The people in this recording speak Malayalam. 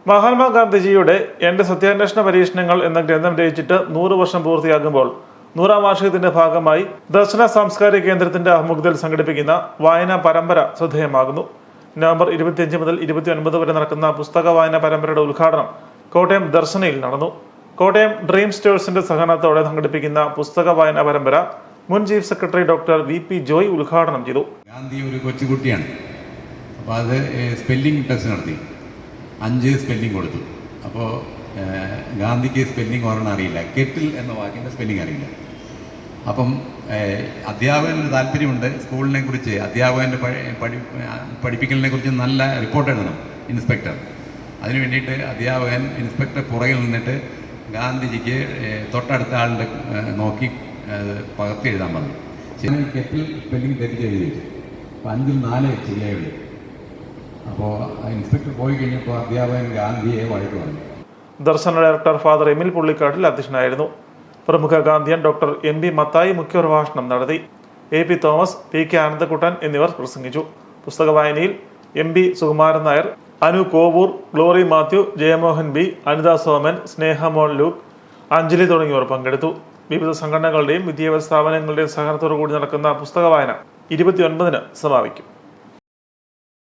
മഹാത്മാഗാന്ധിജിയുടെ എന്റെ സത്യാന്വേഷണ പരീക്ഷണങ്ങൾ എന്ന ഗ്രന്ഥം രചിച്ചിട്ട് 100 വർഷം പൂർത്തിയാകുമ്പോൾ 100ാം വാർഷികത്തിന്റെ ഭാഗമായി ദർശന സാംസ്കാരിക കേന്ദ്രത്തിന്റെ ആഭിമുഖ്യത്തിൽ സംഘടിപ്പിക്കുന്ന വായനാ പരമ്പര ശ്രദ്ധേയമാകുന്നു. നവംബർ 25 മുതൽ 29 വരെ നടക്കുന്ന പുസ്തക വായനാ പരമ്പരയുടെ ഉദ്ഘാടനം കോട്ടയം ദർശനയിൽ നടന്നു. കോട്ടയം ഡ്രീം സ്റ്റേഴ്സിന്റെ സഹകരണത്തോടെ സംഘടിപ്പിക്കുന്ന പുസ്തക വായനാ പരമ്പര മുൻ chief secretary doctor VP Joy ഉദ്ഘാടനം ചെയ്തു. ഗാന്ധി ഒരു കൊച്ചുകുട്ടിയാണ്. അപ്പോൾ അത് സ്പെല്ലിംഗ് ടെസ്റ്റ് നടത്തി 5 സ്പെല്ലിംഗ് കൊടുത്തു. അപ്പോൾ ഗാന്ധിക്ക് സ്പെല്ലിംഗ് ഒരെണ്ണം അറിയില്ല, കെറ്റിൽ എന്ന വാക്കിൻ്റെ സ്പെല്ലിംഗ് അറിയില്ല. അപ്പം അധ്യാപകന് താല്പര്യമുണ്ട്, സ്കൂളിനെ കുറിച്ച് അധ്യാപകൻ്റെ പഠിപ്പിക്കലിനെ കുറിച്ച് നല്ല റിപ്പോർട്ട് എഴുതണം ഇൻസ്പെക്ടർ. അതിന് വേണ്ടിയിട്ട് അധ്യാപകൻ ഇൻസ്പെക്ടർ പുറകിൽ നിന്നിട്ട് ഗാന്ധിജിക്ക് തൊട്ടടുത്ത ആളുടെ നോക്കി പകർത്തി എഴുതാൻ പറഞ്ഞു. ശരി, കെറ്റിൽ സ്പെല്ലിംഗ് തെറ്റിച്ച് എഴുതി വെച്ചു. അപ്പോൾ 5ൽ 4 ശരിയായുള്ളൂ. അപ്പോൾ ഇൻസ്പെക്ടർ പോയി കഴിഞ്ഞപ്പോൾ അധ്യാപകൻ ഗാന്ധിയെ വഴക്ക് പറഞ്ഞു. ദർശന ഡയറക്ടർ ഫാദർ എമിൽ പുള്ളിക്കാട്ടിൽ അധ്യക്ഷനായിരുന്നു. പ്രമുഖ ഗാന്ധിയൻ ഡോക്ടർ MB മത്തായി മുഖ്യപ്രഭാഷണം നടത്തി. AP തോമസ്, PK ആനന്ദക്കുട്ടൻ എന്നിവർ പ്രസംഗിച്ചു. പുസ്തക വായനയിൽ MB സുകുമാരൻ നായർ, അനു കോവൂർ, ഗ്ലോറി മാത്യു, ജയമോഹൻ B, അനിത സോമൻ, സ്നേഹമോൾ ലൂക്ക്, അഞ്ജലി തുടങ്ങിയവർ പങ്കെടുത്തു. വിവിധ സംഘടനകളുടെയും വിദ്യാഭ്യാസ സ്ഥാപനങ്ങളുടെയും സഹകരണത്തോടു കൂടി നടക്കുന്ന പുസ്തക വായന 29-ന് സമാപിക്കും.